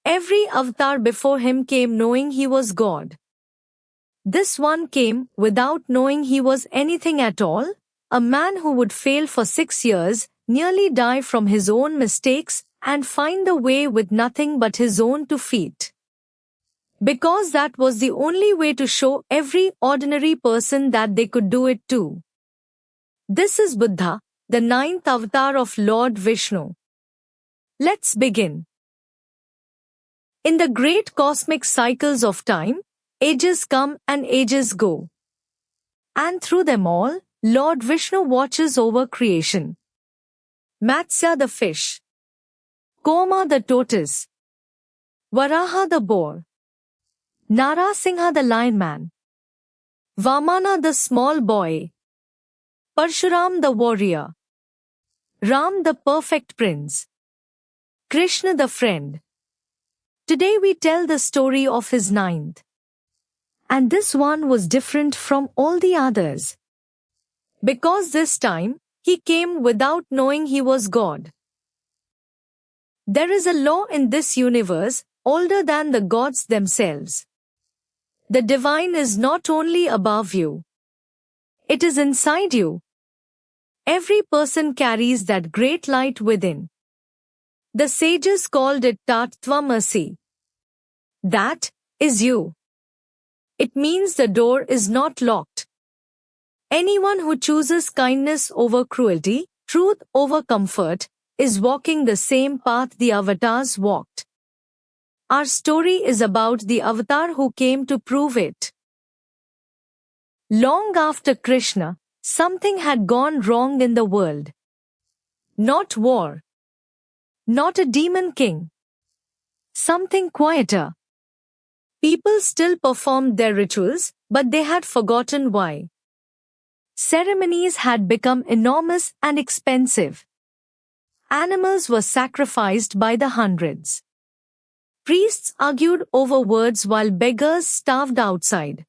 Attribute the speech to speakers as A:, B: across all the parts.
A: Every avatar before him came knowing he was God. This one came without knowing he was anything at all, a man who would fail for 6 years, nearly die from his own mistakes, and find the way with nothing but his own 2 feet. Because that was the only way to show every ordinary person that they could do it too. This is Buddha, the 9th avatar of Lord Vishnu. Let's begin. In the great cosmic cycles of time, ages come and ages go. And through them all, Lord Vishnu watches over creation. Matsya the fish, Koma the tortoise, Varaha the boar, Narasingha the lion man, Vamana the small boy, Parshuram the warrior, Ram the perfect prince, Krishna the friend. Today we tell the story of his 9th. And this one was different from all the others. Because this time, he came without knowing he was God. There is a law in this universe, older than the gods themselves. The divine is not only above you. It is inside you. Every person carries that great light within. The sages called it Tattvamasi. That is you. It means the door is not locked. Anyone who chooses kindness over cruelty, truth over comfort, is walking the same path the avatars walked. Our story is about the avatar who came to prove it. Long after Krishna, something had gone wrong in the world. Not war. Not a demon king. Something quieter. People still performed their rituals, but they had forgotten why. Ceremonies had become enormous and expensive. Animals were sacrificed by the hundreds. Priests argued over words while beggars starved outside.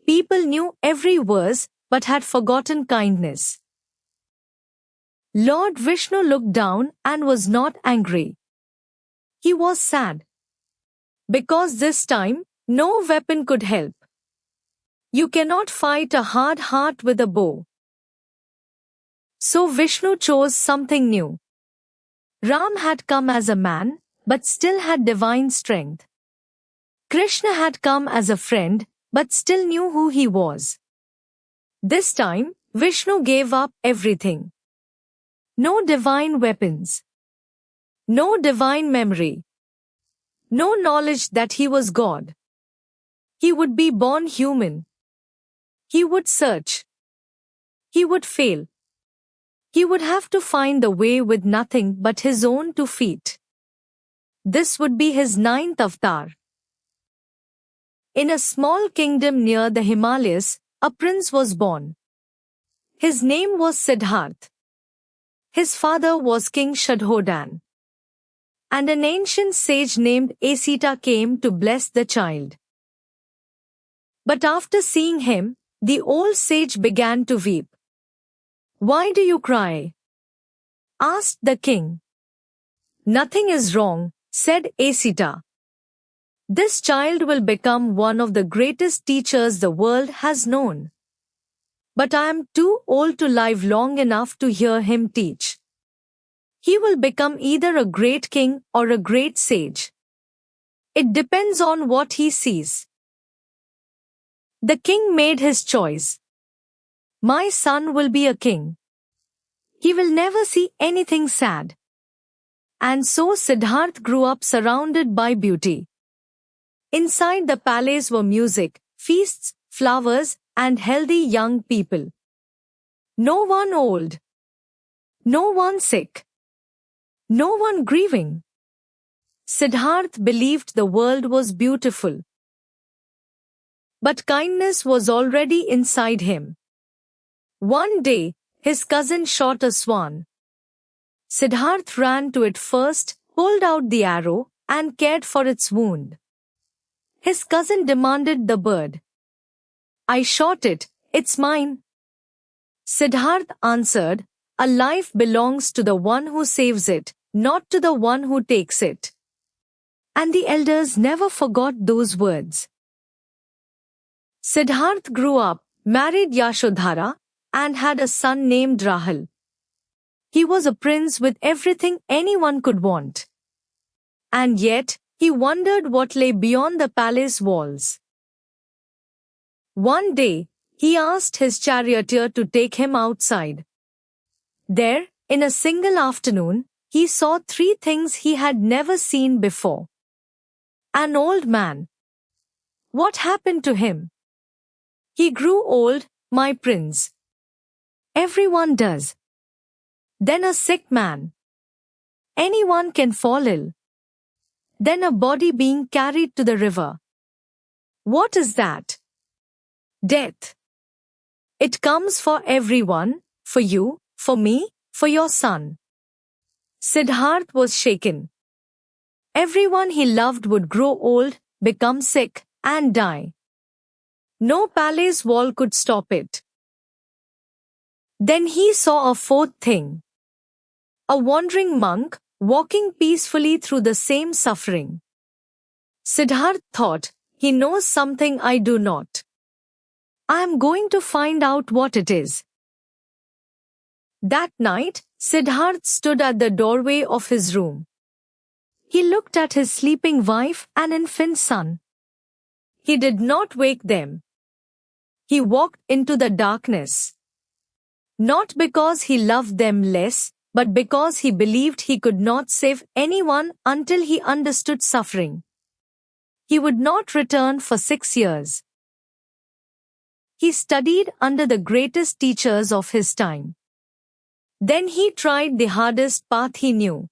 A: People knew every verse, but had forgotten kindness. Lord Vishnu looked down and was not angry. He was sad. Because this time, no weapon could help. You cannot fight a hard heart with a bow. So Vishnu chose something new. Ram had come as a man, but still had divine strength. Krishna had come as a friend, but still knew who he was. This time, Vishnu gave up everything. No divine weapons. No divine memory. No knowledge that he was God. He would be born human. He would search. He would fail. He would have to find the way with nothing but his own 2 feet. This would be his 9th avatar. In a small kingdom near the Himalayas, a prince was born. His name was Siddhartha. His father was King Shadhodan. And an ancient sage named Asita came to bless the child. But after seeing him, the old sage began to weep. "Why do you cry?" asked the king. "Nothing is wrong," said Asita. "This child will become one of the greatest teachers the world has known. But I am too old to live long enough to hear him teach. He will become either a great king or a great sage. It depends on what he sees." The king made his choice. "My son will be a king. He will never see anything sad." And so Siddhartha grew up surrounded by beauty. Inside the palace were music, feasts, flowers, and healthy young people. No one old. No one sick. No one grieving. Siddhartha believed the world was beautiful. But kindness was already inside him. One day, his cousin shot a swan. Siddhartha ran to it first, pulled out the arrow, and cared for its wound. His cousin demanded the bird. "I shot it, it's mine." Siddhartha answered, "A life belongs to the one who saves it, not to the one who takes it." And the elders never forgot those words. Siddhartha grew up, married Yashodhara, and had a son named Rahul. He was a prince with everything anyone could want. And yet, he wondered what lay beyond the palace walls. One day, he asked his charioteer to take him outside. There, in a single afternoon, he saw three things he had never seen before. An old man. What happened to him? He grew old, my prince. Everyone does. Then a sick man. Anyone can fall ill. Then a body being carried to the river. What is that? Death. It comes for everyone, for you, for me, for your son. Siddhartha was shaken. Everyone he loved would grow old, become sick, and die. No palace wall could stop it. Then he saw a fourth thing. A wandering monk, walking peacefully through the same suffering. Siddhartha thought, he knows something I do not. I am going to find out what it is. That night, Siddhartha stood at the doorway of his room. He looked at his sleeping wife and infant son. He did not wake them. He walked into the darkness. Not because he loved them less, but because he believed he could not save anyone until he understood suffering. He would not return for 6 years. He studied under the greatest teachers of his time. Then he tried the hardest path he knew.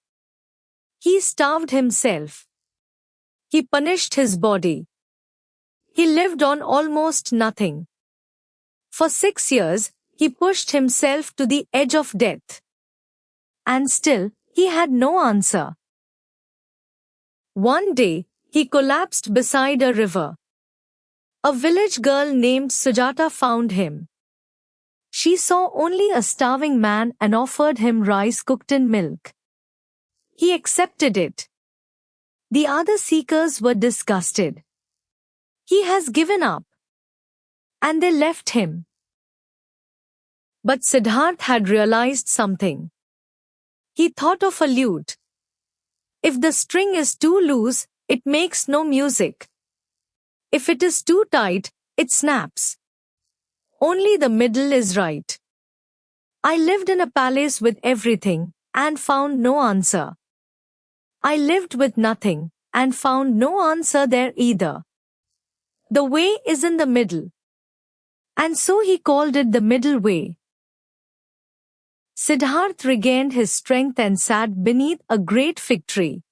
A: He starved himself. He punished his body. He lived on almost nothing. For 6 years, he pushed himself to the edge of death. And still, he had no answer. One day, he collapsed beside a river. A village girl named Sujata found him. She saw only a starving man and offered him rice cooked in milk. He accepted it. The other seekers were disgusted. He has given up. And they left him. But Siddhartha had realized something. He thought of a lute. If the string is too loose, it makes no music. If it is too tight, it snaps. Only the middle is right. I lived in a palace with everything, and found no answer. I lived with nothing, and found no answer there either. The way is in the middle. And so he called it the middle way. Siddhartha regained his strength and sat beneath a great fig tree.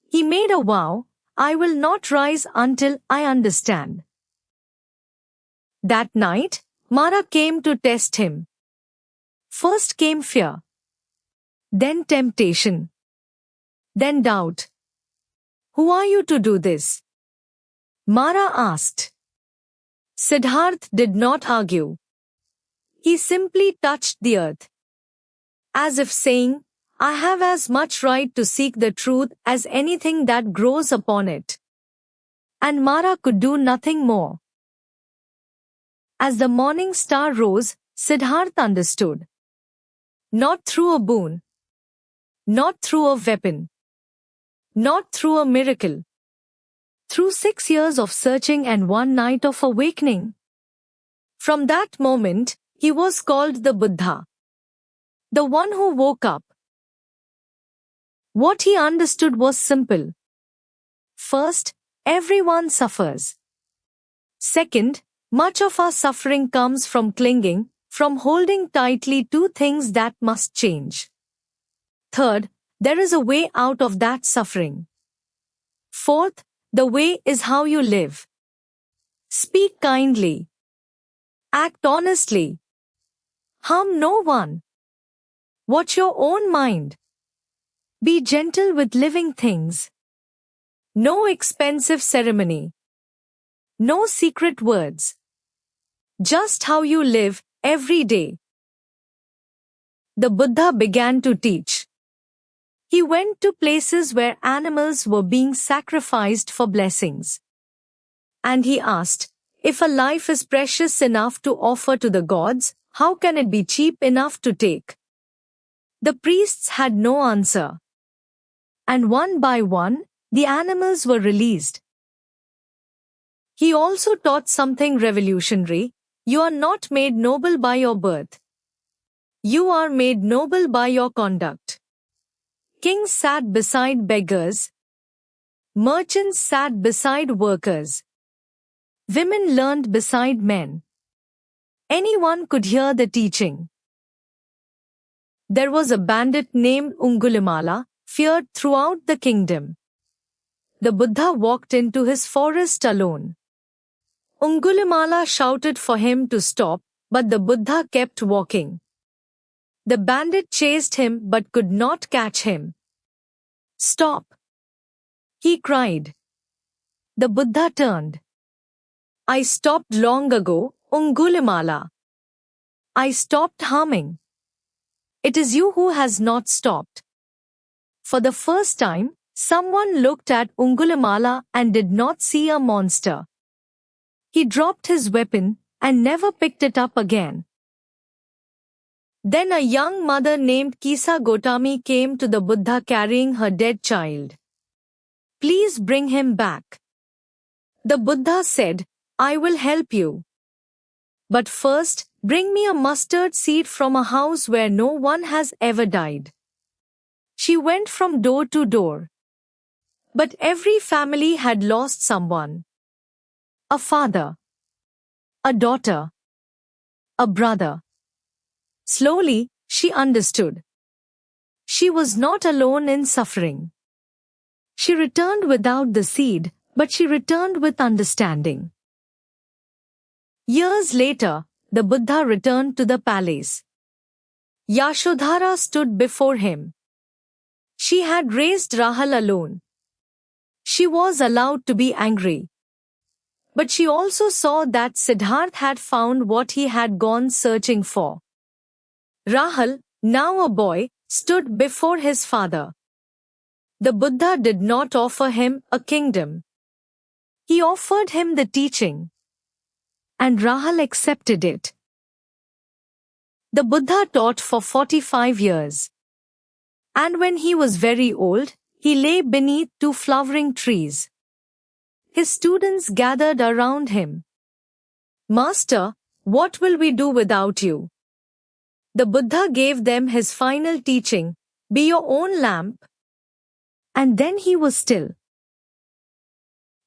A: He made a vow, I will not rise until I understand. That night, Mara came to test him. First came fear. Then temptation. Then doubt. Who are you to do this? Mara asked. Siddhartha did not argue. He simply touched the earth. As if saying, I have as much right to seek the truth as anything that grows upon it. And Mara could do nothing more. As the morning star rose, Siddhartha understood. Not through a boon. Not through a weapon. Not through a miracle. Through 6 years of searching and one night of awakening. From that moment, he was called the Buddha. The one who woke up. What he understood was simple. First, everyone suffers. Second, much of our suffering comes from clinging, from holding tightly to things that must change. Third, there is a way out of that suffering. Fourth, the way is how you live. Speak kindly. Act honestly. Harm no one. Watch your own mind. Be gentle with living things. No expensive ceremony. No secret words. Just how you live every day. The Buddha began to teach. He went to places where animals were being sacrificed for blessings. And he asked, if a life is precious enough to offer to the gods, how can it be cheap enough to take? The priests had no answer. And one by one, the animals were released. He also taught something revolutionary. You are not made noble by your birth. You are made noble by your conduct. Kings sat beside beggars. Merchants sat beside workers. Women learned beside men. Anyone could hear the teaching. There was a bandit named Angulimala, feared throughout the kingdom. The Buddha walked into his forest alone. Angulimala shouted for him to stop, but the Buddha kept walking. The bandit chased him but could not catch him. Stop! He cried. The Buddha turned. I stopped long ago, Angulimala. I stopped harming. It is you who has not stopped. For the first time, someone looked at Angulimala and did not see a monster. He dropped his weapon and never picked it up again. Then a young mother named Kisa Gotami came to the Buddha carrying her dead child. Please bring him back. The Buddha said, I will help you. But first, bring me a mustard seed from a house where no one has ever died. She went from door to door. But every family had lost someone. A father. A daughter. A brother. Slowly, she understood. She was not alone in suffering. She returned without the seed, but she returned with understanding. Years later, the Buddha returned to the palace. Yashodhara stood before him. She had raised Rahul alone. She was allowed to be angry. But she also saw that Siddhartha had found what he had gone searching for. Rahul, now a boy, stood before his father. The Buddha did not offer him a kingdom. He offered him the teaching. And Rahul accepted it. The Buddha taught for 45 years. And when he was very old, he lay beneath 2 flowering trees. His students gathered around him. Master, what will we do without you? The Buddha gave them his final teaching, be your own lamp. And then he was still.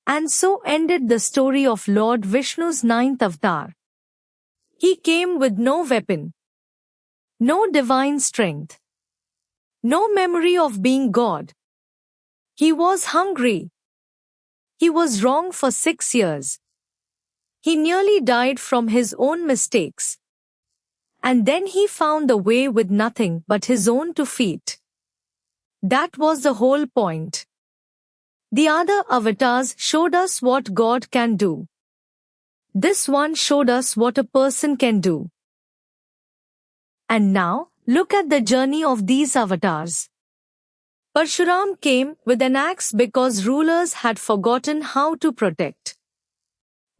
A: And so ended the story of Lord Vishnu's 9th avatar. He came with no weapon, no divine strength, no memory of being God. He was hungry. He was wrong for 6 years. He nearly died from his own mistakes. And then he found the way with nothing but his own 2 feet. That was the whole point. The other avatars showed us what God can do. This one showed us what a person can do. And now, look at the journey of these avatars. Parshuram came with an axe because rulers had forgotten how to protect.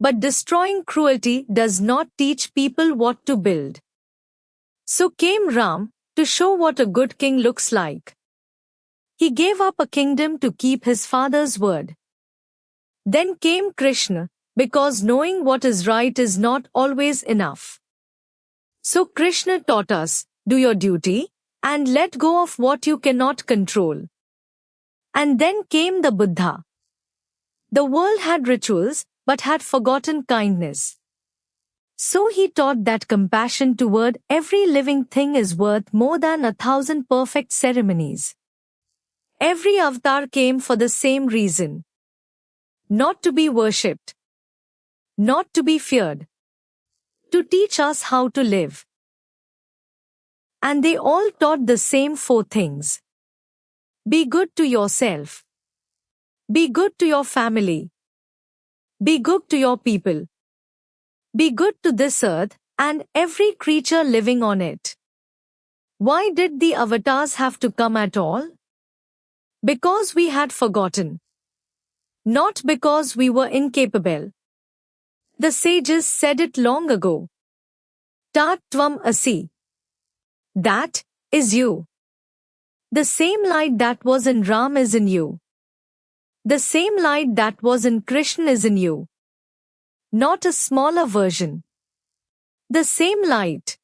A: But destroying cruelty does not teach people what to build. So came Ram to show what a good king looks like. He gave up a kingdom to keep his father's word. Then came Krishna, because knowing what is right is not always enough. So Krishna taught us, do your duty, and let go of what you cannot control. And then came the Buddha. The world had rituals, but had forgotten kindness. So he taught that compassion toward every living thing is worth more than 1,000 perfect ceremonies. Every avatar came for the same reason. Not to be worshipped. Not to be feared. To teach us how to live. And they all taught the same 4 things. Be good to yourself. Be good to your family. Be good to your people. Be good to this earth and every creature living on it. Why did the avatars have to come at all? Because we had forgotten. Not because we were incapable. The sages said it long ago. Tat tvam asi. That is you. The same light that was in Ram is in you. The same light that was in Krishna is in you. Not a smaller version. The same light.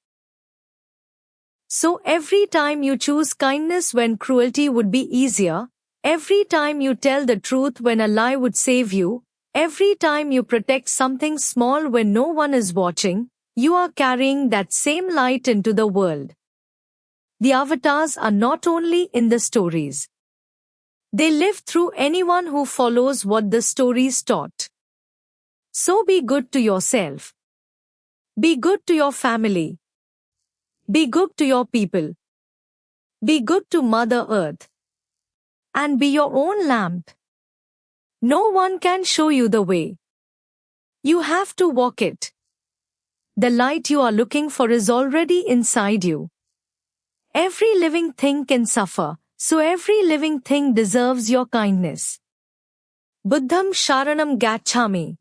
A: So every time you choose kindness when cruelty would be easier, every time you tell the truth when a lie would save you, every time you protect something small when no one is watching, you are carrying that same light into the world. The avatars are not only in the stories. They live through anyone who follows what the stories taught. So be good to yourself. Be good to your family. Be good to your people. Be good to Mother Earth. And be your own lamp. No one can show you the way. You have to walk it. The light you are looking for is already inside you. Every living thing can suffer, so every living thing deserves your kindness. Buddham Sharanam Gacchami.